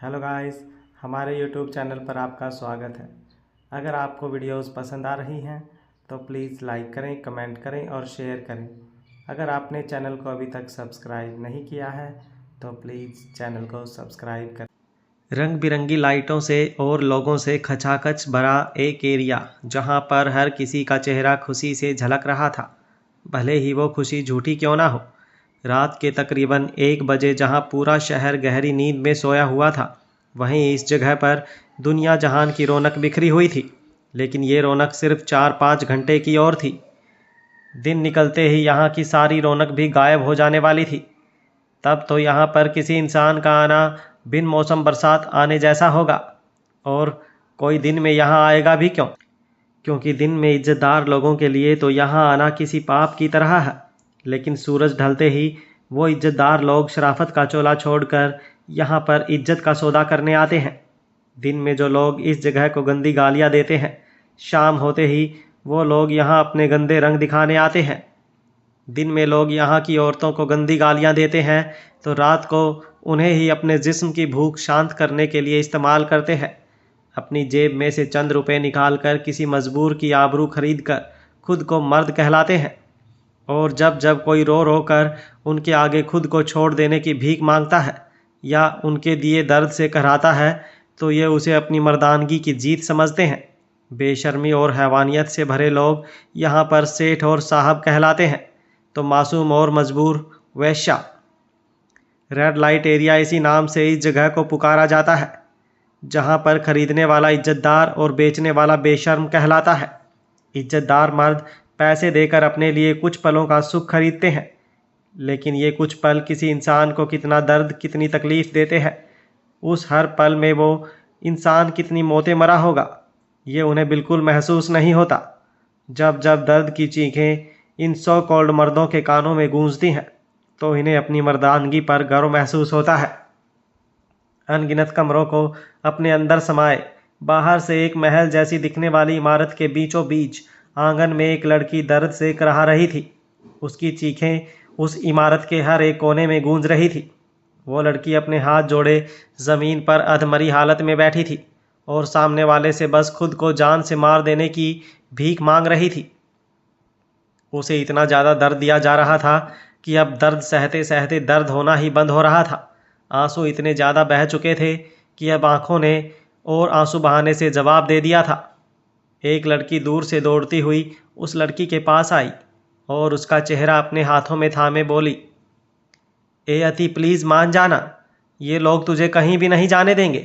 Hello guys, हमारे YouTube channel पर आपका स्वागत है। अगर आपको वीडियोस पसंद आ रही हैं तो प्लीज़ लाइक करें, कमेंट करें और शेयर करें। अगर आपने चैनल को अभी तक सब्सक्राइब नहीं किया है तो प्लीज़ चैनल को सब्सक्राइब करें। रंग बिरंगी लाइटों से और लोगों से खचाखच भरा एक एरिया, जहां पर हर किसी का चेहरा खुशी से झलक रहा था, भले ही वो खुशी झूठी क्यों ना हो। रात के तकरीबन 1 बजे जहां पूरा शहर गहरी नींद में सोया हुआ था, वहीं इस जगह पर दुनिया जहान की रौनक बिखरी हुई थी। लेकिन ये रौनक सिर्फ 4-5 घंटे की और थी। दिन निकलते ही यहाँ की सारी रौनक भी गायब हो जाने वाली थी। तब तो यहाँ पर किसी इंसान का आना बिन मौसम बरसात आने जैसा होगा। और कोई दिन में यहाँ आएगा भी क्यों, क्योंकि दिन में इज्जतदार लोगों के लिए तो यहाँ आना किसी पाप की तरह है। लेकिन सूरज ढलते ही वो इज्जतदार लोग शराफत का चोला छोड़कर यहाँ पर इज्जत का सौदा करने आते हैं। दिन में जो लोग इस जगह को गंदी गालियाँ देते हैं, शाम होते ही वो लोग यहाँ अपने गंदे रंग दिखाने आते हैं। दिन में लोग यहाँ की औरतों को गंदी गालियाँ देते हैं तो रात को उन्हें ही अपने जिस्म की भूख शांत करने के लिए इस्तेमाल करते हैं। अपनी जेब में से चंद रुपए निकालकर किसी मजबूर की आबरू खरीद कर खुद को मर्द कहलाते हैं। और जब जब कोई रो रो कर उनके आगे खुद को छोड़ देने की भीख मांगता है या उनके दिए दर्द से कहराता है तो ये उसे अपनी मर्दानगी की जीत समझते हैं। बेशर्मी और हैवानियत से भरे लोग यहाँ पर सेठ और साहब कहलाते हैं, तो मासूम और मजबूर वैश्या। रेड लाइट एरिया इसी नाम से इस जगह को पुकारा जाता है, जहाँ पर खरीदने वाला इज्जतदार और बेचने वाला बेशर्म कहलाता है। इज्जतदार मर्द पैसे देकर अपने लिए कुछ पलों का सुख खरीदते हैं, लेकिन ये कुछ पल किसी इंसान को कितना दर्द, कितनी तकलीफ़ देते हैं। उस हर पल में वो इंसान कितनी मौतें मरा होगा, ये उन्हें बिल्कुल महसूस नहीं होता। जब जब दर्द की चीखें इन सो कॉल्ड मर्दों के कानों में गूंजती हैं तो इन्हें अपनी मर्दानगी पर गर्व महसूस होता है। अनगिनत कमरों को अपने अंदर समाए बाहर से एक महल जैसी दिखने वाली इमारत के बीचों बीच आंगन में एक लड़की दर्द से कराह रही थी। उसकी चीखें उस इमारत के हर एक कोने में गूंज रही थी। वो लड़की अपने हाथ जोड़े ज़मीन पर अधमरी हालत में बैठी थी और सामने वाले से बस खुद को जान से मार देने की भीख मांग रही थी। उसे इतना ज़्यादा दर्द दिया जा रहा था कि अब दर्द सहते सहते दर्द होना ही बंद हो रहा था। आंसू इतने ज़्यादा बह चुके थे कि अब आंखों ने और आंसू बहाने से जवाब दे दिया था। एक लड़की दूर से दौड़ती हुई उस लड़की के पास आई और उसका चेहरा अपने हाथों में थामे बोली, ए अति प्लीज़ मान जाना, ये लोग तुझे कहीं भी नहीं जाने देंगे।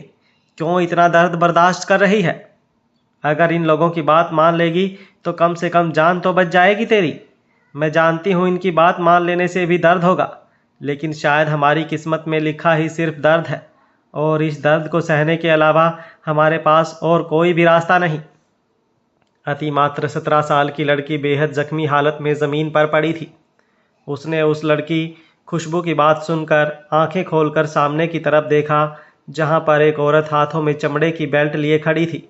क्यों इतना दर्द बर्दाश्त कर रही है? अगर इन लोगों की बात मान लेगी तो कम से कम जान तो बच जाएगी तेरी। मैं जानती हूँ इनकी बात मान लेने से भी दर्द होगा, लेकिन शायद हमारी किस्मत में लिखा ही सिर्फ दर्द है और इस दर्द को सहने के अलावा हमारे पास और कोई भी रास्ता नहीं। अति मात्र 17 साल की लड़की बेहद जख्मी हालत में ज़मीन पर पड़ी थी। उसने उस लड़की खुशबू की बात सुनकर आंखें खोलकर सामने की तरफ देखा, जहां पर एक औरत हाथों में चमड़े की बेल्ट लिए खड़ी थी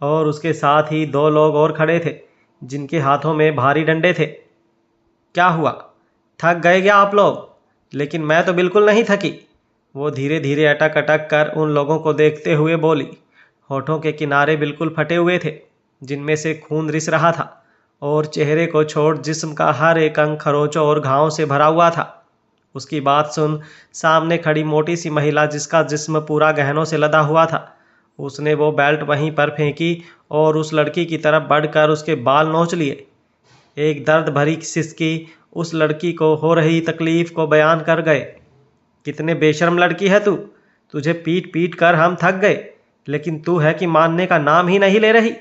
और उसके साथ ही 2 लोग और खड़े थे जिनके हाथों में भारी डंडे थे। क्या हुआ, थक गए क्या आप लोग? लेकिन मैं तो बिल्कुल नहीं थकी। वो धीरे धीरे अटक अटक कर उन लोगों को देखते हुए बोली। होठों के किनारे बिल्कुल फटे हुए थे, जिनमें से खून रिस रहा था और चेहरे को छोड़ जिस्म का हर एक अंग खरोंचों और घावों से भरा हुआ था। उसकी बात सुन सामने खड़ी मोटी सी महिला, जिसका जिस्म पूरा गहनों से लदा हुआ था, उसने वो बेल्ट वहीं पर फेंकी और उस लड़की की तरफ बढ़कर उसके बाल नोच लिए। एक दर्द भरी सिसकी उस लड़की को हो रही तकलीफ को बयान कर गए। कितने बेशर्म लड़की है तू, तुझे पीट पीट कर हम थक गए, लेकिन तू है कि मानने का नाम ही नहीं ले रही।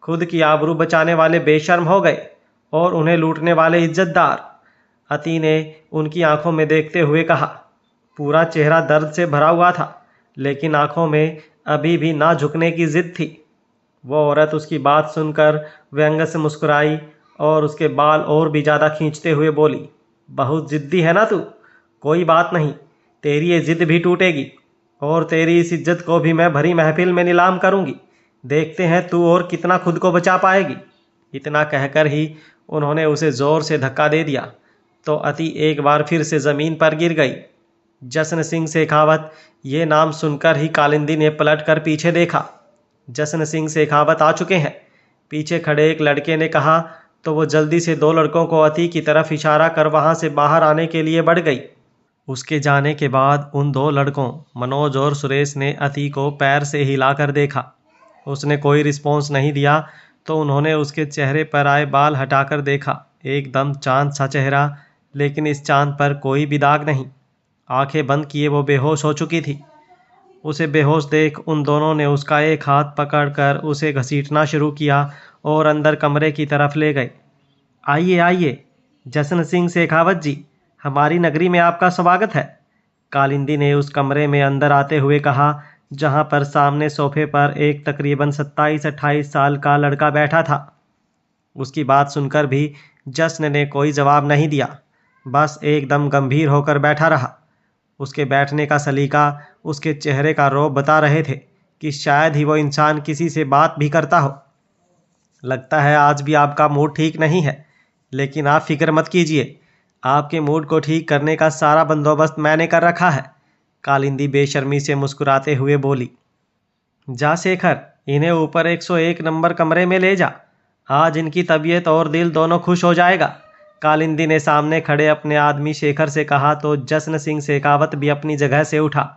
खुद की आबरू बचाने वाले बेशर्म हो गए और उन्हें लूटने वाले इज्जतदार। अति ने उनकी आंखों में देखते हुए कहा। पूरा चेहरा दर्द से भरा हुआ था, लेकिन आंखों में अभी भी ना झुकने की जिद थी। वो औरत उसकी बात सुनकर व्यंग से मुस्कुराई और उसके बाल और भी ज़्यादा खींचते हुए बोली, बहुत जिद्दी है ना तू? कोई बात नहीं, तेरी ये जिद भी टूटेगी और तेरी इस इज्जत को भी मैं भरी महफिल में नीलाम करूंगी। देखते हैं तू और कितना खुद को बचा पाएगी। इतना कहकर ही उन्होंने उसे ज़ोर से धक्का दे दिया तो अति एक बार फिर से ज़मीन पर गिर गई। जशन सिंह शेखावत, ये नाम सुनकर ही कालिंदी ने पलट कर पीछे देखा। जशन सिंह शेखावत आ चुके हैं, पीछे खड़े एक लड़के ने कहा तो वो जल्दी से दो लड़कों को अति की तरफ इशारा कर वहां से बाहर आने के लिए बढ़ गई। उसके जाने के बाद उन दो लड़कों मनोज और सुरेश ने अति को पैर से हिलाकर देखा। उसने कोई रिस्पॉन्स नहीं दिया तो उन्होंने उसके चेहरे पर आए बाल हटाकर देखा। एकदम चांद सा चेहरा, लेकिन इस चांद पर कोई भी दाग नहीं। आंखें बंद किए वो बेहोश हो चुकी थी। उसे बेहोश देख उन दोनों ने उसका एक हाथ पकड़कर उसे घसीटना शुरू किया और अंदर कमरे की तरफ ले गए। आइए आइए जशन सिंह शेखावत जी, हमारी नगरी में आपका स्वागत है, कालिंदी ने उस कमरे में अंदर आते हुए कहा, जहां पर सामने सोफे पर एक तकरीबन 27-28 साल का लड़का बैठा था। उसकी बात सुनकर भी जशन ने कोई जवाब नहीं दिया, बस एकदम गंभीर होकर बैठा रहा। उसके बैठने का सलीका, उसके चेहरे का रौब बता रहे थे कि शायद ही वो इंसान किसी से बात भी करता हो। लगता है आज भी आपका मूड ठीक नहीं है, लेकिन आप फिक्र मत कीजिए, आपके मूड को ठीक करने का सारा बंदोबस्त मैंने कर रखा है, कालिंदी बेशर्मी से मुस्कुराते हुए बोली। जा शेखर, इन्हें ऊपर 101 नंबर कमरे में ले जा, आज इनकी तबीयत और दिल दोनों खुश हो जाएगा, कालिंदी ने सामने खड़े अपने आदमी शेखर से कहा तो जशन सिंह शेखावत भी अपनी जगह से उठा।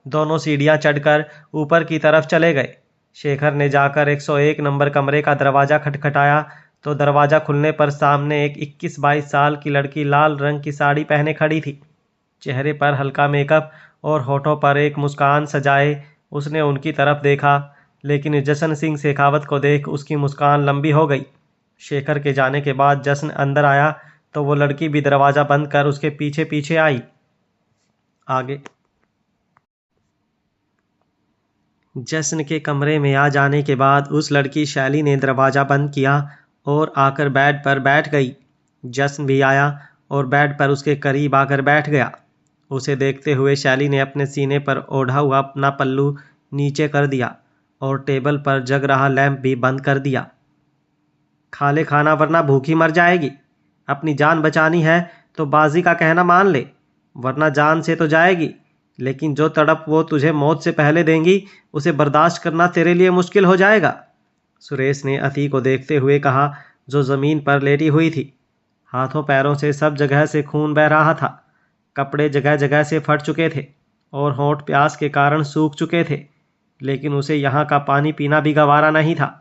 दोनों सीढ़ियां चढ़कर ऊपर की तरफ चले गए। शेखर ने जाकर 101 नंबर कमरे का दरवाज़ा खटखटाया तो दरवाज़ा खुलने पर सामने एक 21-22 साल की लड़की लाल रंग की साड़ी पहने खड़ी थी। चेहरे पर हल्का मेकअप और होठों पर एक मुस्कान सजाए उसने उनकी तरफ देखा, लेकिन जशन सिंह शेखावत को देख उसकी मुस्कान लंबी हो गई। शेखर के जाने के बाद जशन अंदर आया तो वो लड़की भी दरवाज़ा बंद कर उसके पीछे पीछे आई। आगे जशन के कमरे में आ जाने के बाद उस लड़की शैली ने दरवाज़ा बंद किया और आकर बेड पर बैठ गई। जशन भी आया और बेड पर उसके करीब आकर बैठ गया। उसे देखते हुए शैली ने अपने सीने पर ओढ़ा हुआ अपना पल्लू नीचे कर दिया और टेबल पर जग रहा लैंप भी बंद कर दिया। खा ले खाना वरना भूखी मर जाएगी, अपनी जान बचानी है तो बाजी का कहना मान ले, वरना जान से तो जाएगी, लेकिन जो तड़प वो तुझे मौत से पहले देंगी उसे बर्दाश्त करना तेरे लिए मुश्किल हो जाएगा, सुरेश ने अति को देखते हुए कहा, जो ज़मीन पर लेटी हुई थी। हाथों पैरों से सब जगह से खून बह रहा था, कपड़े जगह जगह से फट चुके थे और होंठ प्यास के कारण सूख चुके थे, लेकिन उसे यहाँ का पानी पीना भी गवारा नहीं था।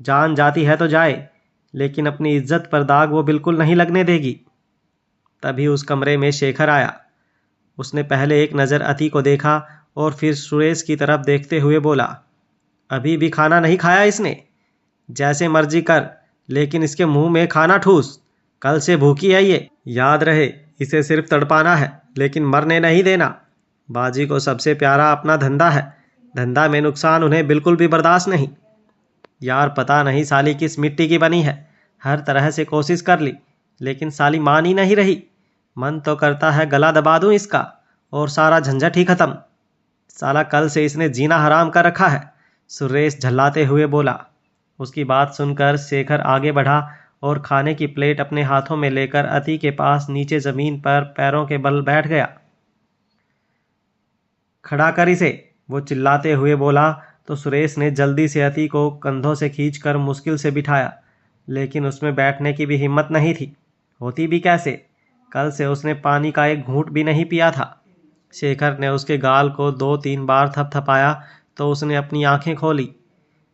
जान जाती है तो जाए, लेकिन अपनी इज्जत पर दाग वो बिल्कुल नहीं लगने देगी। तभी उस कमरे में शेखर आया। उसने पहले एक नज़र अति को देखा और फिर सुरेश की तरफ देखते हुए बोला, अभी भी खाना नहीं खाया इसने, जैसे मर्जी कर, लेकिन इसके मुंह में खाना ठूस, कल से भूखी है ये, याद रहे इसे सिर्फ तड़पाना है लेकिन मरने नहीं देना। बाजी को सबसे प्यारा अपना धंधा है, धंधा में नुकसान उन्हें बिल्कुल भी बर्दाश्त नहीं। यार पता नहीं साली किस मिट्टी की बनी है, हर तरह से कोशिश कर ली लेकिन साली मान ही नहीं रही। मन तो करता है गला दबा दूं इसका और सारा झंझट ही खत्म। साला कल से इसने जीना हराम कर रखा है, सुरेश झल्लाते हुए बोला। उसकी बात सुनकर शेखर आगे बढ़ा और खाने की प्लेट अपने हाथों में लेकर अति के पास नीचे ज़मीन पर पैरों के बल बैठ गया। खड़ा कर इसे, वो चिल्लाते हुए बोला तो सुरेश ने जल्दी से अति को कंधों से खींचकर मुश्किल से बिठाया, लेकिन उसमें बैठने की भी हिम्मत नहीं थी। होती भी कैसे, कल से उसने पानी का एक घूंट भी नहीं पिया था। शेखर ने उसके गाल को 2-3 बार थपथपाया तो उसने अपनी आंखें खोली।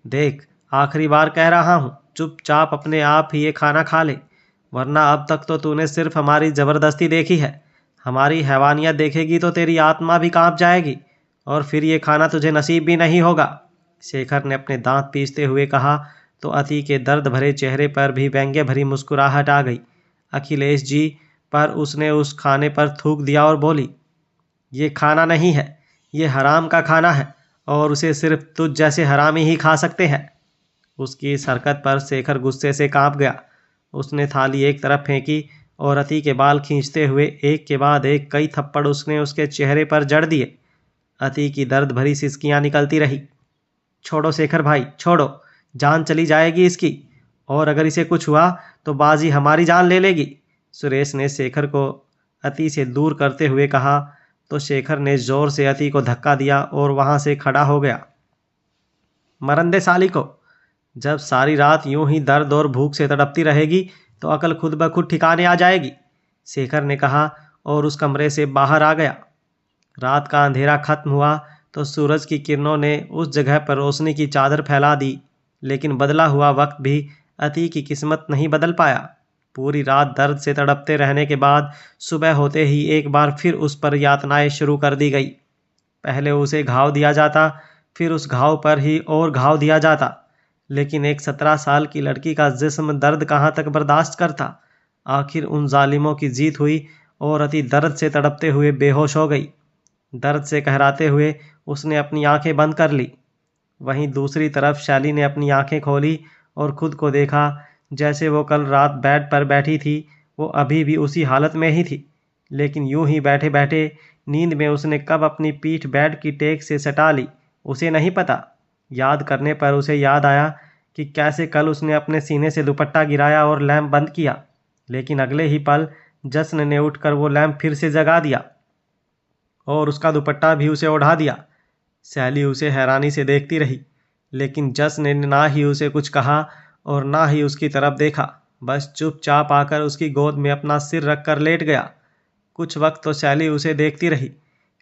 देख, आखिरी बार कह रहा हूँ, चुपचाप अपने आप ही ये खाना खा ले, वरना अब तक तो तूने सिर्फ हमारी ज़बरदस्ती देखी है, हमारी हैवानियत देखेगी तो तेरी आत्मा भी कांप जाएगी और फिर ये खाना तुझे नसीब भी नहीं होगा, शेखर ने अपने दांत पीसते हुए कहा तो अति के दर्द भरे चेहरे पर भी व्यंग्य भरी मुस्कुराहट आ गई। अखिलेश जी, पर उसने उस खाने पर थूक दिया और बोली, ये खाना नहीं है, ये हराम का खाना है और उसे सिर्फ तुझ जैसे हरामी ही खा सकते हैं। उसकी इस हरकत पर शेखर गुस्से से कांप गया। उसने थाली एक तरफ फेंकी और अति के बाल खींचते हुए एक के बाद एक कई थप्पड़ उसने उसके चेहरे पर जड़ दिए। अति की दर्द भरी सिसकियां निकलती रही। छोड़ो शेखर भाई, छोड़ो, जान चली जाएगी इसकी, और अगर इसे कुछ हुआ तो बाजी हमारी जान ले लेगी, सुरेश ने शेखर को अति से दूर करते हुए कहा तो शेखर ने जोर से अति को धक्का दिया और वहां से खड़ा हो गया। मरन दे साली को, जब सारी रात यूं ही दर्द और भूख से तड़पती रहेगी तो अकल खुद ब खुद ठिकाने आ जाएगी, शेखर ने कहा और उस कमरे से बाहर आ गया। रात का अंधेरा खत्म हुआ तो सूरज की किरणों ने उस जगह पर रोशनी की चादर फैला दी, लेकिन बदला हुआ वक्त भी अति की किस्मत नहीं बदल पाया। पूरी रात दर्द से तड़पते रहने के बाद सुबह होते ही एक बार फिर उस पर यातनाएं शुरू कर दी गई। पहले उसे घाव दिया जाता, फिर उस घाव पर ही और घाव दिया जाता, लेकिन एक 17 साल की लड़की का जिस्म दर्द कहाँ तक बर्दाश्त करता। आखिर उन जालिमों की जीत हुई और अति दर्द से तड़पते हुए बेहोश हो गई। दर्द से कहराते हुए उसने अपनी आंखें बंद कर ली। वहीं दूसरी तरफ शैली ने अपनी आंखें खोली और खुद को देखा जैसे वो कल रात बेड पर बैठी थी। वो अभी भी उसी हालत में ही थी, लेकिन यूं ही बैठे बैठे नींद में उसने कब अपनी पीठ बेड की टेक से सटा ली उसे नहीं पता। याद करने पर उसे याद आया कि कैसे कल उसने अपने सीने से दुपट्टा गिराया और लैंप बंद किया, लेकिन अगले ही पल जश्न ने उठकर वो लैंप फिर से जगा दिया और उसका दुपट्टा भी उसे ओढ़ा दिया। सैली उसे हैरानी से देखती रही, लेकिन जश्न ने ना ही उसे कुछ कहा और ना ही उसकी तरफ देखा। बस चुपचाप आकर उसकी गोद में अपना सिर रखकर लेट गया। कुछ वक्त तो सैली उसे देखती रही,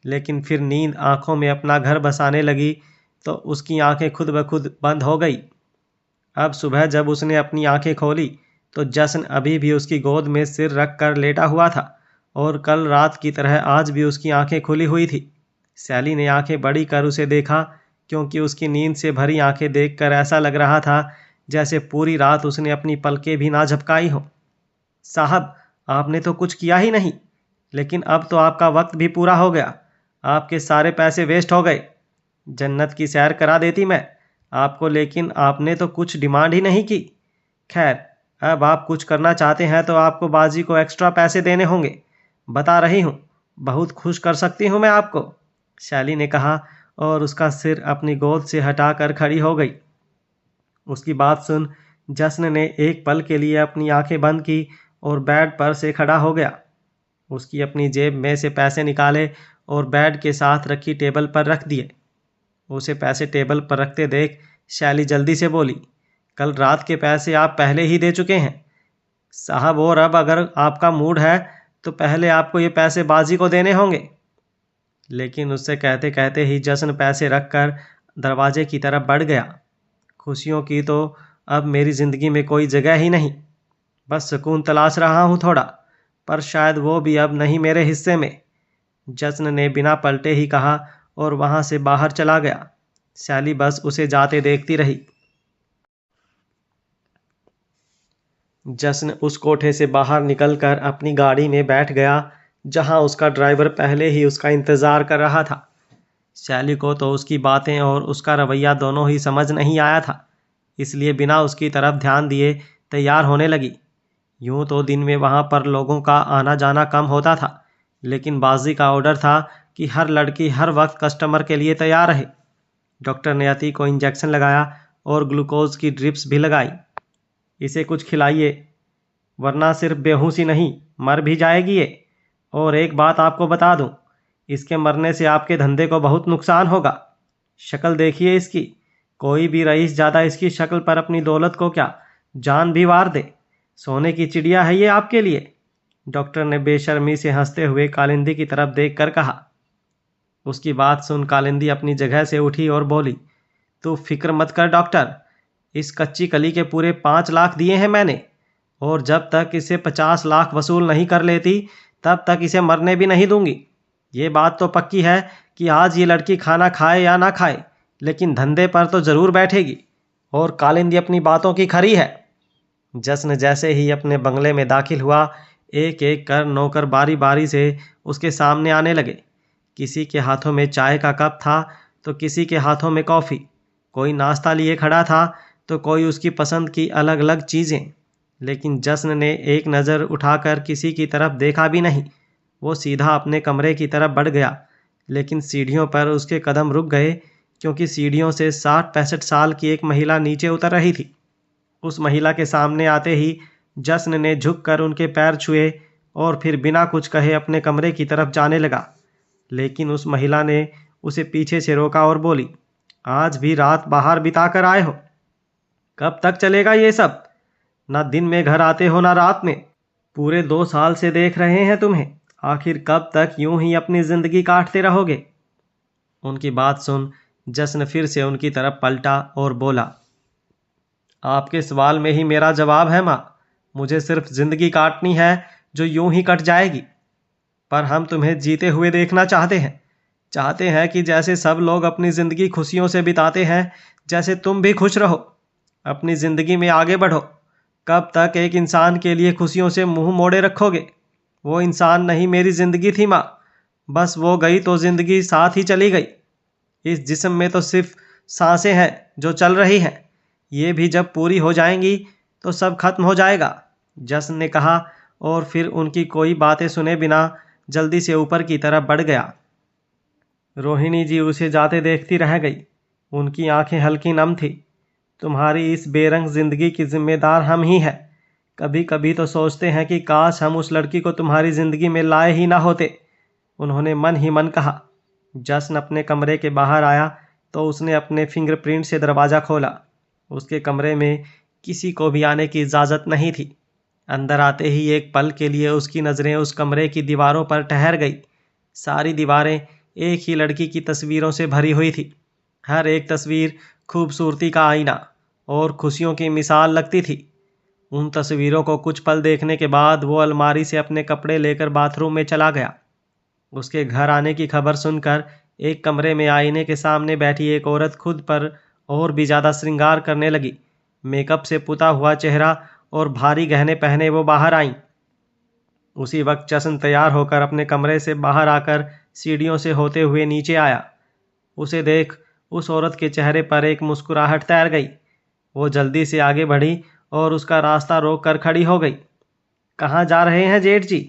लेकिन फिर नींद आंखों में अपना घर बसाने लगी तो उसकी आंखें खुद ब खुद बंद हो गई। अब सुबह जब उसने अपनी आंखें खोली तो जश्न अभी भी उसकी गोद में सिर रख कर लेटा हुआ था और कल रात की तरह आज भी उसकी आंखें खुली हुई थी। सैली ने आंखें बड़ी कर उसे देखा, क्योंकि उसकी नींद से भरी आंखें देखकर ऐसा लग रहा था जैसे पूरी रात उसने अपनी पलकें भी ना झपकाई हो। साहब, आपने तो कुछ किया ही नहीं, लेकिन अब तो आपका वक्त भी पूरा हो गया। आपके सारे पैसे वेस्ट हो गए। जन्नत की सैर करा देती मैं आपको, लेकिन आपने तो कुछ डिमांड ही नहीं की। खैर, अब आप कुछ करना चाहते हैं तो आपको बाजी को एक्स्ट्रा पैसे देने होंगे। बता रही हूँ, बहुत खुश कर सकती हूँ मैं आपको, शैली ने कहा और उसका सिर अपनी गोद से हटाकर खड़ी हो गई। उसकी बात सुन जश्न ने एक पल के लिए अपनी आंखें बंद की और बेड पर से खड़ा हो गया। उसकी अपनी जेब में से पैसे निकाले और बेड के साथ रखी टेबल पर रख दिए। उसे पैसे टेबल पर रखते देख शैली जल्दी से बोली, कल रात के पैसे आप पहले ही दे चुके हैं साहब, और अब अगर आपका मूड है तो पहले आपको ये पैसे बाजी को देने होंगे। लेकिन उससे कहते कहते ही जश्न पैसे रखकर दरवाजे की तरफ बढ़ गया। खुशियों की तो अब मेरी ज़िंदगी में कोई जगह ही नहीं। बस सुकून तलाश रहा हूँ थोड़ा, पर शायद वो भी अब नहीं मेरे हिस्से में, जश्न ने बिना पलटे ही कहा और वहाँ से बाहर चला गया। सैली बस उसे जाते देखती रही। जश्न उस कोठे से बाहर निकलकर अपनी गाड़ी में बैठ गया, जहाँ उसका ड्राइवर पहले ही उसका इंतज़ार कर रहा था। सैली को तो उसकी बातें और उसका रवैया दोनों ही समझ नहीं आया था, इसलिए बिना उसकी तरफ ध्यान दिए तैयार होने लगी। यूं तो दिन में वहाँ पर लोगों का आना जाना कम होता था, लेकिन बाजी का ऑर्डर था कि हर लड़की हर वक्त कस्टमर के लिए तैयार रहे। डॉक्टर ने अति को इंजेक्शन लगाया और ग्लूकोज की ड्रिप्स भी लगाई। इसे कुछ खिलाइए, वरना सिर्फ बेहोशी नहीं मर भी जाएगी ये। और एक बात आपको बता दूं, इसके मरने से आपके धंधे को बहुत नुकसान होगा। शक्ल देखिए इसकी, कोई भी रईस ज़्यादा इसकी शक्ल पर अपनी दौलत को क्या जान भी वार दे। सोने की चिड़िया है ये आपके लिए, डॉक्टर ने बेशर्मी से हंसते हुए कालिंदी की तरफ देखकर कहा। उसकी बात सुन कालिंदी अपनी जगह से उठी और बोली, तू फिक्र मत कर डॉक्टर, इस कच्ची कली के पूरे 5 लाख दिए हैं मैंने, और जब तक इसे 50 लाख वसूल नहीं कर लेती तब तक इसे मरने भी नहीं दूंगी। ये बात तो पक्की है कि आज ये लड़की खाना खाए या ना खाए, लेकिन धंधे पर तो ज़रूर बैठेगी, और कालिंदी अपनी बातों की खरी है। जश्न जैसे ही अपने बंगले में दाखिल हुआ, एक एक कर नौकर बारी बारी से उसके सामने आने लगे। किसी के हाथों में चाय का कप था तो किसी के हाथों में कॉफ़ी। कोई नाश्ता लिए खड़ा था तो कोई उसकी पसंद की अलग अलग चीज़ें। लेकिन जश्न ने एक नज़र उठाकर किसी की तरफ देखा भी नहीं। वो सीधा अपने कमरे की तरफ बढ़ गया, लेकिन सीढ़ियों पर उसके कदम रुक गए, क्योंकि सीढ़ियों से 60-65 साल की एक महिला नीचे उतर रही थी। उस महिला के सामने आते ही जश्न ने झुककर उनके पैर छुए और फिर बिना कुछ कहे अपने कमरे की तरफ जाने लगा। लेकिन उस महिला ने उसे पीछे से रोका और बोली, आज भी रात बाहर बिता कर आए हो? कब तक चलेगा ये सब? ना दिन में घर आते हो ना रात में। पूरे 2 साल से देख रहे हैं तुम्हें, आखिर कब तक यूं ही अपनी जिंदगी काटते रहोगे? उनकी बात सुन जश्न फिर से उनकी तरफ पलटा और बोला, आपके सवाल में ही मेरा जवाब है माँ। मुझे सिर्फ जिंदगी काटनी है जो यूं ही कट जाएगी, पर हम तुम्हें जीते हुए देखना चाहते हैं कि जैसे सब लोग अपनी ज़िंदगी खुशियों से बिताते हैं, जैसे तुम भी खुश रहो, अपनी ज़िंदगी में आगे बढ़ो। कब तक एक इंसान के लिए खुशियों से मुंह मोड़े रखोगे? वो इंसान नहीं मेरी ज़िंदगी थी माँ, बस वो गई तो ज़िंदगी साथ ही चली गई। इस जिस्म में तो सिर्फ सांसें हैं जो चल रही हैं, ये भी जब पूरी हो जाएंगी तो सब खत्म हो जाएगा, जश्न ने कहा और फिर उनकी कोई बातें सुने बिना जल्दी से ऊपर की तरफ बढ़ गया। रोहिणी जी उसे जाते देखती रह गई। उनकी आंखें हल्की नम थी। तुम्हारी इस बेरंग जिंदगी की जिम्मेदार हम ही हैं। कभी कभी तो सोचते हैं कि काश हम उस लड़की को तुम्हारी जिंदगी में लाए ही ना होते, उन्होंने मन ही मन कहा। जश्न अपने कमरे के बाहर आया तो उसने अपने फिंगरप्रिंट से दरवाज़ा खोला। उसके कमरे में किसी को भी आने की इजाज़त नहीं थी। अंदर आते ही एक पल के लिए उसकी नज़रें उस कमरे की दीवारों पर ठहर गई। सारी दीवारें एक ही लड़की की तस्वीरों से भरी हुई थी। हर एक तस्वीर खूबसूरती का आईना और खुशियों की मिसाल लगती थी। उन तस्वीरों को कुछ पल देखने के बाद वो अलमारी से अपने कपड़े लेकर बाथरूम में चला गया। उसके घर आने की खबर सुनकर एक कमरे में आईने के सामने बैठी एक औरत खुद पर और भी ज़्यादा श्रृंगार करने लगी। मेकअप से पुता हुआ चेहरा और भारी गहने पहने वो बाहर आईं। उसी वक्त जश्न तैयार होकर अपने कमरे से बाहर आकर सीढ़ियों से होते हुए नीचे आया। उसे देख उस औरत के चेहरे पर एक मुस्कुराहट तैर गई। वो जल्दी से आगे बढ़ी और उसका रास्ता रोक कर खड़ी हो गई। कहाँ जा रहे हैं जेठ जी?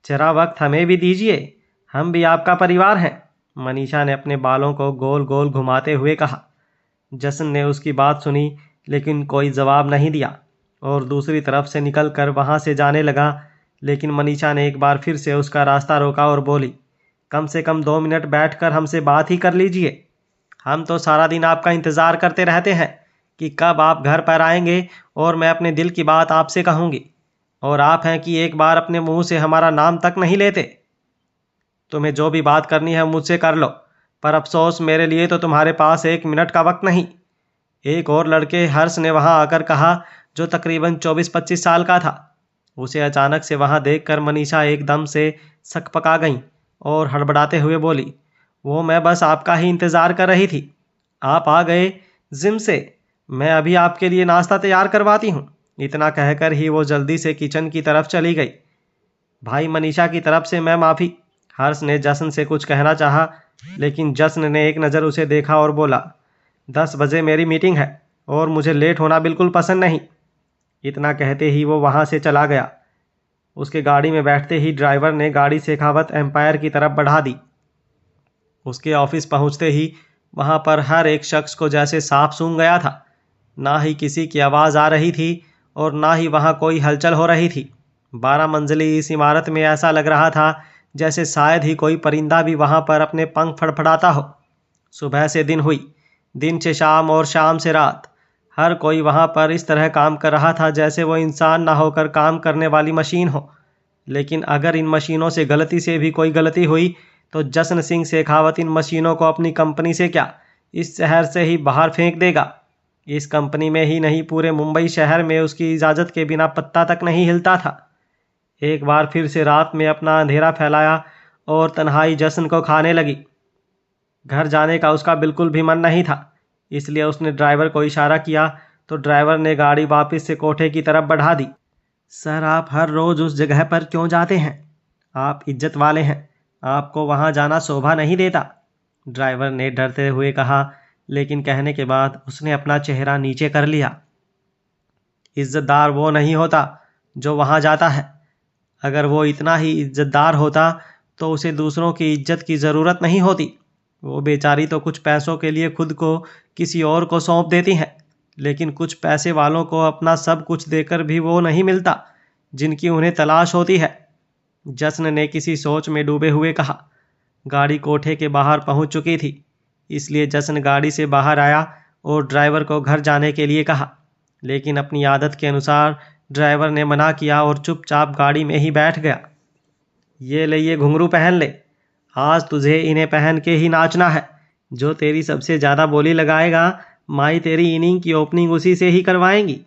जरा वक्त हमें भी दीजिए, हम भी आपका परिवार हैं, मनीषा ने अपने बालों को गोल गोल घुमाते हुए कहा। जश्न ने उसकी बात सुनी लेकिन कोई जवाब नहीं दिया और दूसरी तरफ से निकलकर वहां से जाने लगा। लेकिन मनीषा ने एक बार फिर से उसका रास्ता रोका और बोली, कम से कम 2 मिनट बैठकर हमसे बात ही कर लीजिए। हम तो सारा दिन आपका इंतज़ार करते रहते हैं कि कब आप घर पर आएंगे और मैं अपने दिल की बात आपसे कहूँगी, और आप हैं कि एक बार अपने मुंह से हमारा नाम तक नहीं लेते। तुम्हें जो भी बात करनी है मुझसे कर लो, पर अफसोस मेरे लिए तो तुम्हारे पास 1 मिनट का वक्त नहीं। एक और लड़के हर्ष ने वहां आकर कहा, जो तकरीबन 24-25 साल का था। उसे अचानक से वहां देखकर मनीषा एकदम से सकपका गई और हड़बड़ाते हुए बोली, वो मैं बस आपका ही इंतज़ार कर रही थी। आप आ गए जिम से, मैं अभी आपके लिए नाश्ता तैयार करवाती हूँ। इतना कहकर ही वो जल्दी से किचन की तरफ चली गई। भाई मनीषा की तरफ से मैं माफ़ी। हर्ष ने जश्न से कुछ कहना चाहा, लेकिन जश्न ने एक नज़र उसे देखा और बोला, 10 बजे मेरी मीटिंग है और मुझे लेट होना बिल्कुल पसंद नहीं। इतना कहते ही वो वहाँ से चला गया। उसके गाड़ी में बैठते ही ड्राइवर ने गाड़ी शेखावत एम्पायर की तरफ बढ़ा दी। उसके ऑफिस पहुँचते ही वहाँ पर हर एक शख्स को जैसे सांप सूंघ गया था। ना ही किसी की आवाज़ आ रही थी और ना ही वहाँ कोई हलचल हो रही थी। 12 मंजिली इस इमारत में ऐसा लग रहा था जैसे शायद ही कोई परिंदा भी वहाँ पर अपने पंख फड़फड़ाता हो। सुबह से दिन हुई, दिन से शाम और शाम से रात। हर कोई वहाँ पर इस तरह काम कर रहा था जैसे वो इंसान ना होकर काम करने वाली मशीन हो। लेकिन अगर इन मशीनों से गलती से भी कोई गलती हुई तो जश्न सिंह शेखावत इन मशीनों को अपनी कंपनी से क्या, इस शहर से ही बाहर फेंक देगा। इस कंपनी में ही नहीं, पूरे मुंबई शहर में उसकी इजाज़त के बिना पत्ता तक नहीं हिलता था। एक बार फिर से रात में अपना अंधेरा फैलाया और तन्हाई जश्न को खाने लगी। घर जाने का उसका बिल्कुल भी मन नहीं था, इसलिए उसने ड्राइवर को इशारा किया तो ड्राइवर ने गाड़ी वापस से कोठे की तरफ बढ़ा दी। सर, आप हर रोज़ उस जगह पर क्यों जाते हैं? आप इज्जत वाले हैं, आपको वहाँ जाना शोभा नहीं देता, ड्राइवर ने डरते हुए कहा। लेकिन कहने के बाद उसने अपना चेहरा नीचे कर लिया। इज्जतदार वो नहीं होता जो वहाँ जाता है। अगर वो इतना ही इज्जतदार होता तो उसे दूसरों की इज्जत की ज़रूरत नहीं होती। वो बेचारी तो कुछ पैसों के लिए खुद को किसी और को सौंप देती हैं, लेकिन कुछ पैसे वालों को अपना सब कुछ देकर भी वो नहीं मिलता जिनकी उन्हें तलाश होती है, जश्न ने किसी सोच में डूबे हुए कहा। गाड़ी कोठे के बाहर पहुंच चुकी थी, इसलिए जशन गाड़ी से बाहर आया और ड्राइवर को घर जाने के लिए कहा, लेकिन अपनी आदत के अनुसार ड्राइवर ने मना किया और चुपचाप गाड़ी में ही बैठ गया। ये ले, ये घुंघरू पहन ले, आज तुझे इन्हें पहन के ही नाचना है। जो तेरी सबसे ज़्यादा बोली लगाएगा, माई तेरी इनिंग की ओपनिंग उसी से ही करवाएंगी।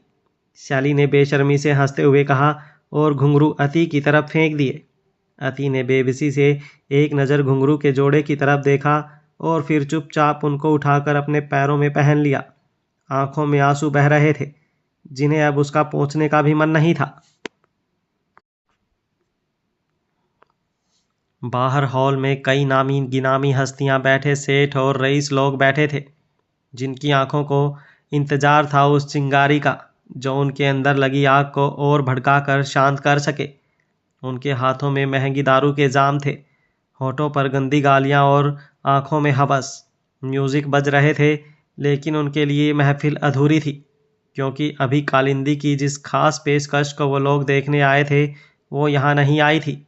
श्याली ने बेशर्मी से हंसते हुए कहा और घुंघरू अति की तरफ फेंक दिए। अति ने बेबसी से एक नज़र घुंघरू के जोड़े की तरफ देखा और फिर चुपचाप उनको उठाकर अपने पैरों में पहन लिया। आंखों में आंसू बह रहे थे, जिन्हें अब उसका पोंछने का भी मन नहीं था। बाहर हॉल में कई नामी गिनामी हस्तियां बैठे सेठ और रईस लोग बैठे थे, जिनकी आंखों को इंतजार था उस चिंगारी का जो उनके अंदर लगी आग को और भड़काकर शांत कर सके। उनके हाथों में महंगी दारू के जाम थे, होठों पर गंदी गालियां और आंखों में हवस। म्यूजिक बज रहे थे, लेकिन उनके लिए महफिल अधूरी थी, क्योंकि अभी कालिंदी की जिस खास पेशकश को वो लोग देखने आए थे वो यहाँ नहीं आई थी।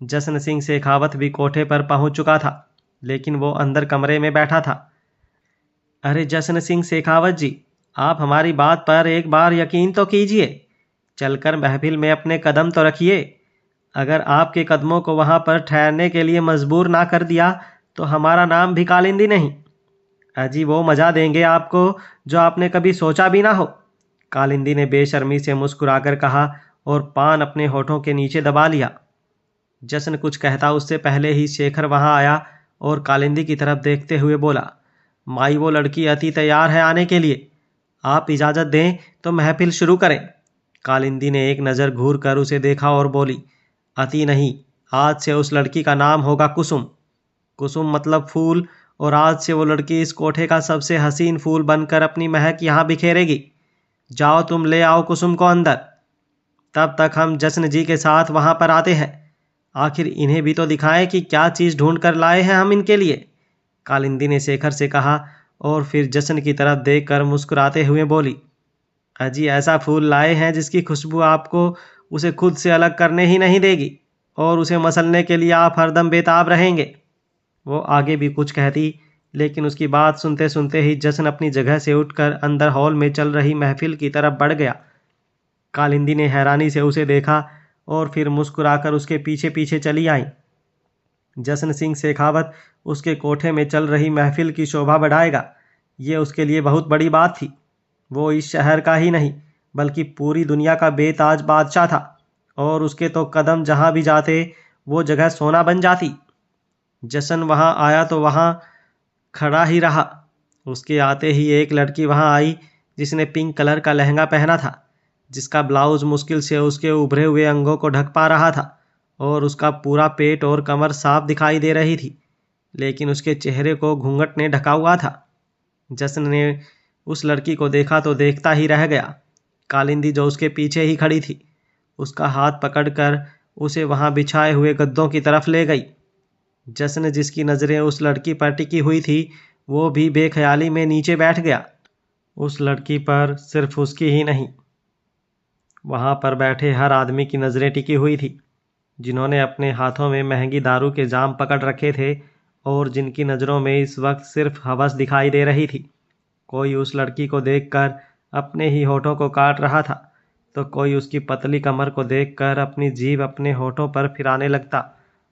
जशन सिंह शेखावत भी कोठे पर पहुंच चुका था, लेकिन वो अंदर कमरे में बैठा था। अरे जशन सिंह शेखावत जी, आप हमारी बात पर एक बार यकीन तो कीजिए। चलकर महफिल में अपने कदम तो रखिए। अगर आपके कदमों को वहां पर ठहरने के लिए मजबूर ना कर दिया तो हमारा नाम भी कालिंदी नहीं। अजी वो मजा देंगे आपको जो आपने कभी सोचा भी ना हो। कालिंदी ने बेशर्मी से मुस्कुराकर कहा और पान अपने होठों के नीचे दबा लिया। जशन कुछ कहता उससे पहले ही शेखर वहां आया और कालिंदी की तरफ देखते हुए बोला, माई वो लड़की अति तैयार है आने के लिए, आप इजाज़त दें तो महफिल शुरू करें। कालिंदी ने एक नज़र घूर कर उसे देखा और बोली, अति नहीं, आज से उस लड़की का नाम होगा कुसुम। कुसुम मतलब फूल, और आज से वो लड़की इस कोठे का सबसे हसीन फूल बनकर अपनी महक यहाँ बिखेरेगी। जाओ तुम ले आओ कुसुम को अंदर, तब तक हम जश्न जी के साथ वहाँ पर आते हैं। आखिर इन्हें भी तो दिखाएं कि क्या चीज़ ढूंढ कर लाए हैं हम इनके लिए। कालिंदी ने शेखर से कहा और फिर जश्न की तरफ देखकर मुस्कुराते हुए बोली, अजी ऐसा फूल लाए हैं जिसकी खुशबू आपको उसे खुद से अलग करने ही नहीं देगी और उसे मसलने के लिए आप हरदम बेताब रहेंगे। वो आगे भी कुछ कहती, लेकिन उसकी बात सुनते सुनते ही जश्न अपनी जगह से उठकर अंदर हॉल में चल रही महफिल की तरफ बढ़ गया। कालिंदी ने हैरानी से उसे देखा और फिर मुस्कुराकर उसके पीछे पीछे चली आई। जशन सिंह शेखावत उसके कोठे में चल रही महफिल की शोभा बढ़ाएगा, ये उसके लिए बहुत बड़ी बात थी। वो इस शहर का ही नहीं बल्कि पूरी दुनिया का बेताज बादशाह था और उसके तो कदम जहाँ भी जाते वो जगह सोना बन जाती। जशन वहाँ आया तो वहाँ खड़ा ही रहा। उसके आते ही एक लड़की वहाँ आई जिसने पिंक कलर का लहंगा पहना था, जिसका ब्लाउज मुश्किल से उसके उभरे हुए अंगों को ढक पा रहा था और उसका पूरा पेट और कमर साफ दिखाई दे रही थी, लेकिन उसके चेहरे को घूंघट ने ढका हुआ था। जशन ने उस लड़की को देखा तो देखता ही रह गया। कालिंदी जो उसके पीछे ही खड़ी थी, उसका हाथ पकड़कर उसे वहाँ बिछाए हुए गद्दों की तरफ ले गई। जशन जिसकी नज़रें उस लड़की पर टिकी हुई थी वो भी बेख्याली में नीचे बैठ गया। उस लड़की पर सिर्फ उसकी ही नहीं, वहाँ पर बैठे हर आदमी की नज़रें टिकी हुई थी, जिन्होंने अपने हाथों में महंगी दारू के जाम पकड़ रखे थे और जिनकी नज़रों में इस वक्त सिर्फ हवस दिखाई दे रही थी। कोई उस लड़की को देखकर अपने ही होठों को काट रहा था तो कोई उसकी पतली कमर को देखकर अपनी जीभ अपने होठों पर फिराने लगता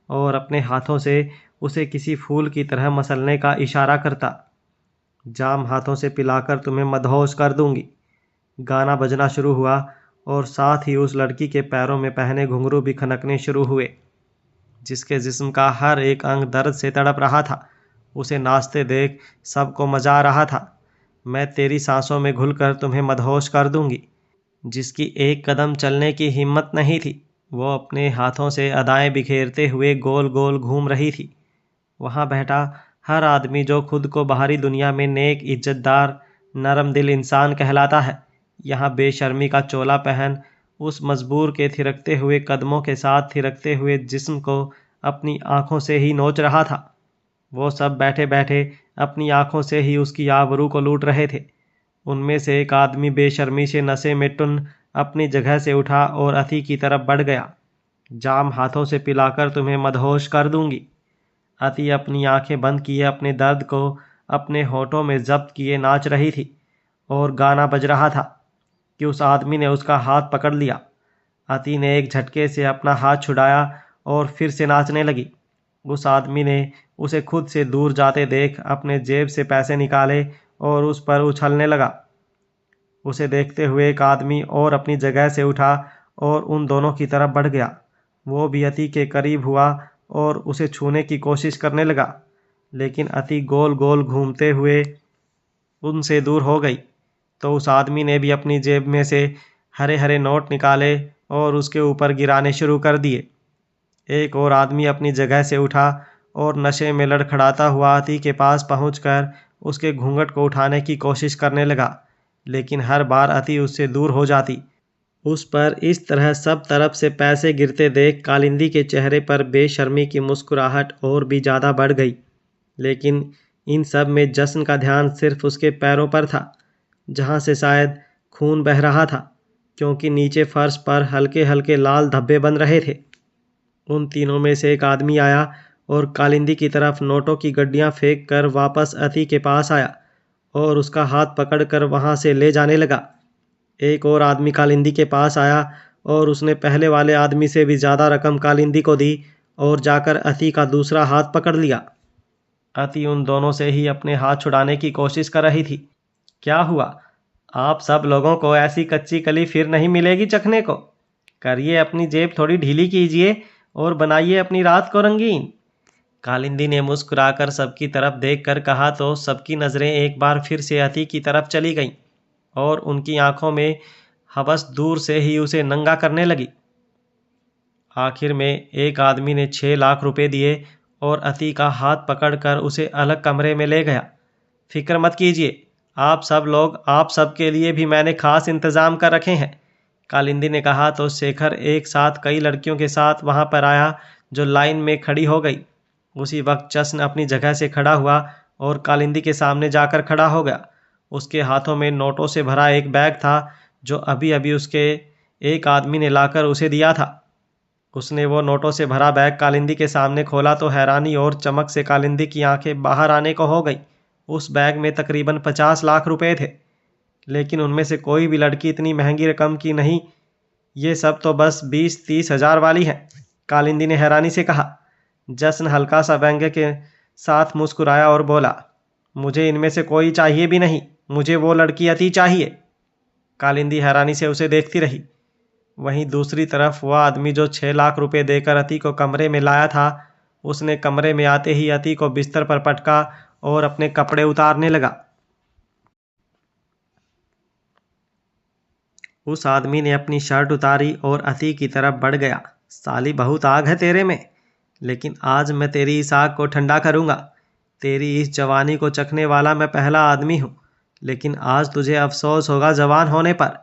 और अपने हाथों से उसे किसी फूल की तरह मसलने का इशारा करता। जाम हाथों से पिलाकर तुम्हें मदहोश कर दूंगी। गाना बजना शुरू हुआ और साथ ही उस लड़की के पैरों में पहने घुंघरू भी खनकने शुरू हुए, जिसके जिस्म का हर एक अंग दर्द से तड़प रहा था। उसे नाचते देख सबको मजा आ रहा था। मैं तेरी सांसों में घुलकर तुम्हें मदहोश कर दूंगी। जिसकी एक कदम चलने की हिम्मत नहीं थी वो अपने हाथों से अदाएं बिखेरते हुए गोल गोल घूम रही थी। वहाँ बैठा हर आदमी जो खुद को बाहरी दुनिया में नेक, इज्जतदार, नरम दिल इंसान कहलाता है, यहाँ बेशर्मी का चोला पहन उस मजबूर के थिरकते हुए कदमों के साथ थिरकते हुए जिस्म को अपनी आंखों से ही नोच रहा था। वो सब बैठे बैठे अपनी आंखों से ही उसकी आबरू को लूट रहे थे। उनमें से एक आदमी बेशर्मी से नशे में टुन अपनी जगह से उठा और अति की तरफ बढ़ गया। जाम हाथों से पिलाकर तुम्हें मदहोश कर दूंगी। अति अपनी आंखें बंद किए अपने दर्द को अपने होठों में जब्त किए नाच रही थी और गाना बज रहा था कि उस आदमी ने उसका हाथ पकड़ लिया। अति ने एक झटके से अपना हाथ छुड़ाया और फिर से नाचने लगी। उस आदमी ने उसे खुद से दूर जाते देख अपने जेब से पैसे निकाले और उस पर उछलने लगा। उसे देखते हुए एक आदमी और अपनी जगह से उठा और उन दोनों की तरफ बढ़ गया। वो भी अति के करीब हुआ और उसे छूने की कोशिश करने लगा, लेकिन अति गोल गोल घूमते हुए उनसे दूर हो गई। तो उस आदमी ने भी अपनी जेब में से हरे हरे नोट निकाले और उसके ऊपर गिराने शुरू कर दिए। एक और आदमी अपनी जगह से उठा और नशे में लड़खड़ाता हुआ अति के पास पहुंचकर उसके घूंघट को उठाने की कोशिश करने लगा, लेकिन हर बार अति उससे दूर हो जाती। उस पर इस तरह सब तरफ से पैसे गिरते देख कालिंदी के चेहरे पर बेशर्मी की मुस्कुराहट और भी ज़्यादा बढ़ गई। लेकिन इन सब में जश्न का ध्यान सिर्फ उसके पैरों पर था, जहाँ से शायद खून बह रहा था, क्योंकि नीचे फर्श पर हल्के हल्के लाल धब्बे बन रहे थे। उन तीनों में से एक आदमी आया और कालिंदी की तरफ नोटों की गड्डियाँ फेंक कर वापस अति के पास आया और उसका हाथ पकड़कर वहाँ से ले जाने लगा। एक और आदमी कालिंदी के पास आया और उसने पहले वाले आदमी से भी ज़्यादा रकम कालिंदी को दी और जाकर अति का दूसरा हाथ पकड़ लिया। अति उन दोनों से ही अपने हाथ छुड़ाने की कोशिश कर रही थी। क्या हुआ? आप सब लोगों को ऐसी कच्ची कली फिर नहीं मिलेगी चखने को। करिए अपनी जेब थोड़ी ढीली कीजिए और बनाइए अपनी रात को रंगीन। कालिंदी ने मुस्कुराकर सबकी तरफ देखकर कहा तो सबकी नज़रें एक बार फिर से अति की तरफ चली गईं और उनकी आंखों में हवस दूर से ही उसे नंगा करने लगी। आखिर में एक आदमी ने 6 लाख रुपए दिए और अति का हाथ पकड़कर उसे अलग कमरे में ले गया। फिक्र मत कीजिए आप सब लोग, आप सब के लिए भी मैंने खास इंतज़ाम कर रखे हैं, कालिंदी ने कहा तो शेखर एक साथ कई लड़कियों के साथ वहां पर आया जो लाइन में खड़ी हो गई। उसी वक्त जश्न अपनी जगह से खड़ा हुआ और कालिंदी के सामने जाकर खड़ा हो गया। उसके हाथों में नोटों से भरा एक बैग था जो अभी अभी उसके एक आदमी ने लाकर उसे दिया था। उसने वो नोटों से भरा बैग कालिंदी के सामने खोला तो हैरानी और चमक से कालिंदी की आंखें बाहर आने को हो गई। उस बैग में तकरीबन 50 लाख रुपए थे, लेकिन उनमें से कोई भी लड़की इतनी महंगी रकम की नहीं, ये सब तो बस 20-30 हज़ार वाली हैं, कालिंदी ने हैरानी से कहा। जश्न हल्का सा व्यंग्य के साथ मुस्कुराया और बोला, मुझे इनमें से कोई चाहिए भी नहीं, मुझे वो लड़की अति चाहिए। कालिंदी हैरानी से उसे देखती रही। वहीं दूसरी तरफ वह आदमी जो 6 लाख रुपए देकर अति को कमरे में लाया था, उसने कमरे में आते ही अति को बिस्तर पर पटका और अपने कपड़े उतारने लगा। उस आदमी ने अपनी शर्ट उतारी और अति की तरफ बढ़ गया। साली बहुत आग है तेरे में, लेकिन आज मैं तेरी इस आग को ठंडा करूंगा। तेरी इस जवानी को चखने वाला मैं पहला आदमी हूँ, लेकिन आज तुझे अफसोस होगा जवान होने पर।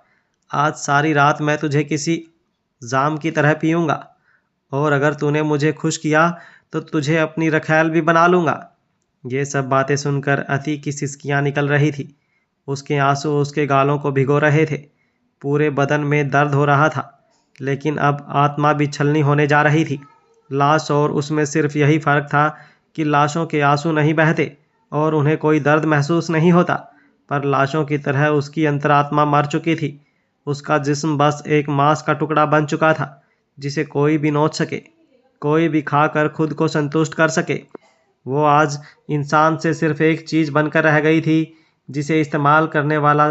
आज सारी रात मैं तुझे किसी जाम की तरह पीऊँगा और अगर तूने मुझे खुश किया तो तुझे अपनी रखैल भी बना लूँगा। ये सब बातें सुनकर अति की सिसकियाँ निकल रही थी। उसके आंसू उसके गालों को भिगो रहे थे। पूरे बदन में दर्द हो रहा था, लेकिन अब आत्मा भी छलनी होने जा रही थी। लाश और उसमें सिर्फ यही फर्क था कि लाशों के आंसू नहीं बहते और उन्हें कोई दर्द महसूस नहीं होता, पर लाशों की तरह उसकी अंतरात्मा मर चुकी थी। उसका जिस्म बस एक मांस का टुकड़ा बन चुका था जिसे कोई भी नोच सके, कोई भी खाकर खुद को संतुष्ट कर सके। वो आज इंसान से सिर्फ एक चीज़ बनकर रह गई थी जिसे इस्तेमाल करने वाला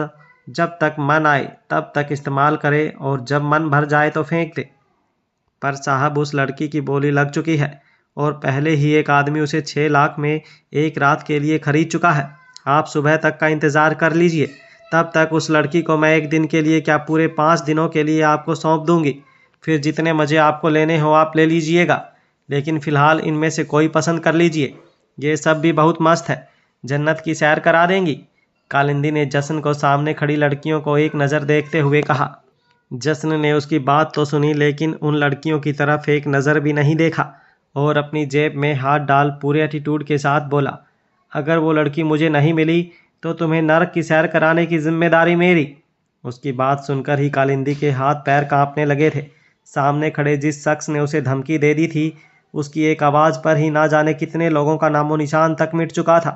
जब तक मन आए तब तक इस्तेमाल करे और जब मन भर जाए तो फेंक दे। पर साहब उस लड़की की बोली लग चुकी है और पहले ही एक आदमी उसे 6 लाख में एक रात के लिए खरीद चुका है। आप सुबह तक का इंतज़ार कर लीजिए, तब तक उस लड़की को मैं एक दिन के लिए क्या पूरे 5 दिनों के लिए आपको सौंप दूंगी। फिर जितने मज़े आपको लेने हो आप ले लीजिएगा, लेकिन फ़िलहाल इनमें से कोई पसंद कर लीजिए। ये सब भी बहुत मस्त है, जन्नत की सैर करा देंगी। कालिंदी ने जश्न को सामने खड़ी लड़कियों को एक नज़र देखते हुए कहा। जश्न ने उसकी बात तो सुनी, लेकिन उन लड़कियों की तरफ एक नज़र भी नहीं देखा और अपनी जेब में हाथ डाल पूरे एटीट्यूड के साथ बोला, अगर वो लड़की मुझे नहीं मिली तो तुम्हें नर्क की सैर कराने की जिम्मेदारी मेरी। उसकी बात सुनकर ही कालिंदी के हाथ पैर कांपने लगे थे। सामने खड़े जिस शख्स ने उसे धमकी दे दी थी उसकी एक आवाज़ पर ही ना जाने कितने लोगों का नामो निशान तक मिट चुका था,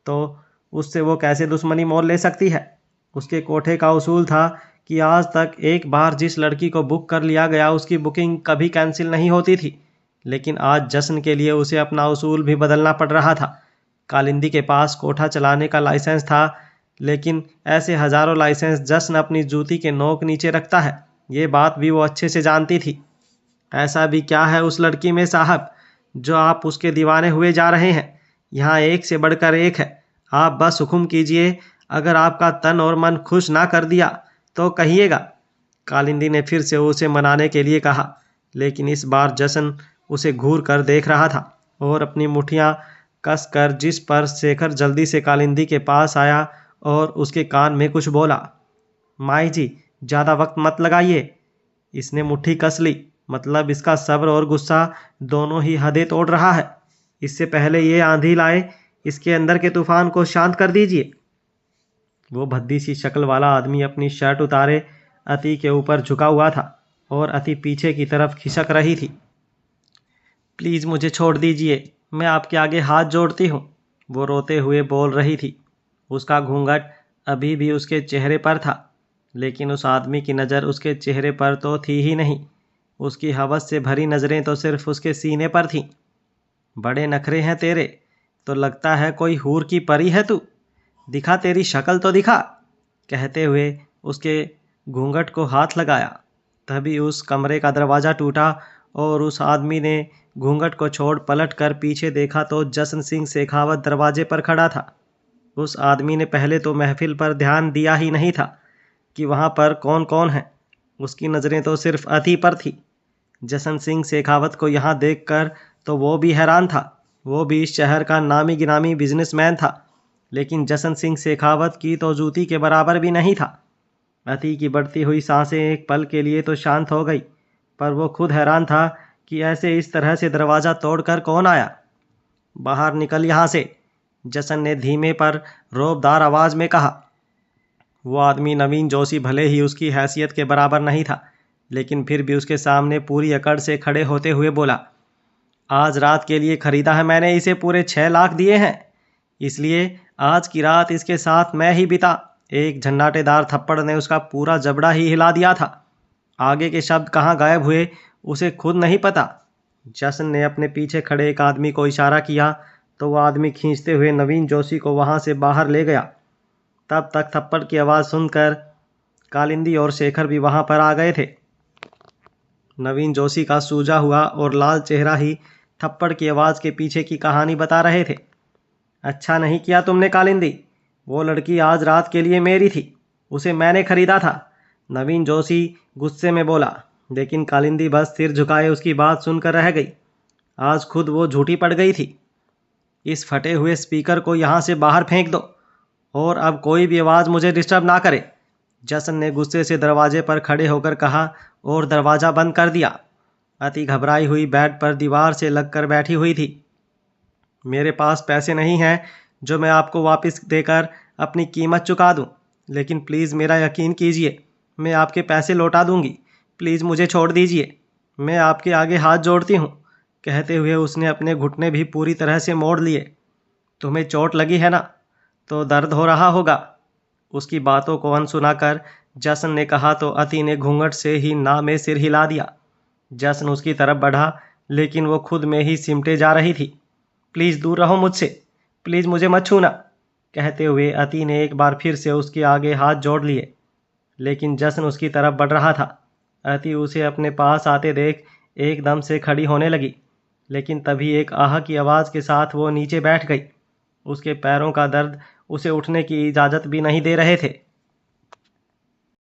तो उससे वो कैसे दुश्मनी मोल ले सकती है। उसके कोठे का उसूल था कि आज तक एक बार जिस लड़की को बुक कर लिया गया उसकी बुकिंग कभी कैंसिल नहीं होती थी, लेकिन आज जश्न के लिए उसे अपना उसूल भी बदलना पड़ रहा था। कालिंदी के पास कोठा चलाने का लाइसेंस था, लेकिन ऐसे हजारों लाइसेंस जश्न अपनी जूती के नोक नीचे रखता है, ये बात भी वो अच्छे से जानती थी। ऐसा भी क्या है उस लड़की में साहब, जो आप उसके दीवाने हुए जा रहे हैं? यहाँ एक से बढ़कर एक है, आप बस हुक्म कीजिए। अगर आपका तन और मन खुश ना कर दिया तो कहिएगा। कालिंदी ने फिर से उसे मनाने के लिए कहा, लेकिन इस बार जश्न उसे घूर कर देख रहा था और अपनी मुठ्ठियाँ कस कर, जिस पर शेखर जल्दी से कालिंदी के पास आया और उसके कान में कुछ बोला। माई जी, ज़्यादा वक्त मत लगाइए। इसने मुट्ठी कस ली, मतलब इसका सब्र और गुस्सा दोनों ही हदें तोड़ रहा है। इससे पहले ये आंधी लाए, इसके अंदर के तूफान को शांत कर दीजिए। वो भद्दी सी शक्ल वाला आदमी अपनी शर्ट उतारे अति के ऊपर झुका हुआ था और अति पीछे की तरफ खिसक रही थी। प्लीज़ मुझे छोड़ दीजिए, मैं आपके आगे हाथ जोड़ती हूँ, वो रोते हुए बोल रही थी। उसका घूंघट अभी भी उसके चेहरे पर था, लेकिन उस आदमी की नज़र उसके चेहरे पर तो थी ही नहीं। उसकी हवस से भरी नज़रें तो सिर्फ उसके सीने पर थीं। बड़े नखरे हैं तेरे, तो लगता है कोई हूर की परी है तू, दिखा तेरी शक्ल तो दिखा। कहते हुए उसके घूंघट को हाथ लगाया। तभी उस कमरे का दरवाज़ा टूटा और उस आदमी ने घूंघट को छोड़ पलट कर पीछे देखा तो जश्न सिंह शेखावत दरवाजे पर खड़ा था। उस आदमी ने पहले तो महफिल पर ध्यान दिया ही नहीं था कि वहाँ पर कौन कौन है। उसकी नज़रें तो सिर्फ अति पर थी। जश्न सिंह शेखावत को यहाँ देखकर तो वो भी हैरान था। वो भी इस शहर का नामी गिनामी बिजनेसमैन था, लेकिन जश्न सिंह शेखावत की तो जूती के बराबर भी नहीं था। अति की बढ़ती हुई सांसें एक पल के लिए तो शांत हो गई, पर वो खुद हैरान था कि ऐसे इस तरह से दरवाज़ा तोड़कर कौन आया। बाहर निकल यहाँ से, जश्न ने धीमे पर रोबदार आवाज़ में कहा। वो आदमी नवीन जोशी भले ही उसकी हैसियत के बराबर नहीं था, लेकिन फिर भी उसके सामने पूरी अकड़ से खड़े होते हुए बोला, आज रात के लिए खरीदा है मैंने इसे, पूरे 6 लाख दिए हैं, इसलिए आज की रात इसके साथ मैं ही बिता। एक झन्नाटेदार थप्पड़ ने उसका पूरा जबड़ा ही हिला दिया था। आगे के शब्द कहाँ गायब हुए उसे खुद नहीं पता। जश्न ने अपने पीछे खड़े एक आदमी को इशारा किया तो वह आदमी खींचते हुए नवीन जोशी को वहाँ से बाहर ले गया। तब तक थप्पड़ की आवाज़ सुनकर कालिंदी और शेखर भी वहाँ पर आ गए थे। नवीन जोशी का सूजा हुआ और लाल चेहरा ही थप्पड़ की आवाज़ के पीछे की कहानी बता रहे थे। अच्छा नहीं किया तुमने कालिंदी, वो लड़की आज रात के लिए मेरी थी, उसे मैंने खरीदा था, नवीन जोशी गुस्से में बोला। लेकिन कालिंदी बस सिर झुकाए उसकी बात सुनकर रह गई। आज खुद वो झूठी पड़ गई थी। इस फटे हुए स्पीकर को यहाँ से बाहर फेंक दो और अब कोई भी आवाज़ मुझे डिस्टर्ब ना करे, जश्न ने गुस्से से दरवाजे पर खड़े होकर कहा और दरवाज़ा बंद कर दिया। अति घबराई हुई बेड पर दीवार से लगकर बैठी हुई थी। मेरे पास पैसे नहीं हैं जो मैं आपको वापस देकर अपनी कीमत चुका दूं, लेकिन प्लीज़ मेरा यकीन कीजिए, मैं आपके पैसे लौटा दूंगी। प्लीज़ मुझे छोड़ दीजिए, मैं आपके आगे हाथ जोड़ती हूँ। कहते हुए उसने अपने घुटने भी पूरी तरह से मोड़ लिए। तुम्हें चोट लगी है ना, तो दर्द हो रहा होगा। उसकी बातों को अनसुना कर जश्न ने कहा तो अति ने घूंघट से ही ना में सिर हिला दिया। जश्न उसकी तरफ बढ़ा, लेकिन वो खुद में ही सिमटे जा रही थी। प्लीज़ दूर रहो मुझसे, प्लीज़ मुझे मत छूना, कहते हुए अति ने एक बार फिर से उसके आगे हाथ जोड़ लिए, लेकिन जश्न उसकी तरफ बढ़ रहा था। अति उसे अपने पास आते देख एकदम से खड़ी होने लगी, लेकिन तभी एक आह की आवाज़ के साथ वो नीचे बैठ गई। उसके पैरों का दर्द उसे उठने की इजाज़त भी नहीं दे रहे थे।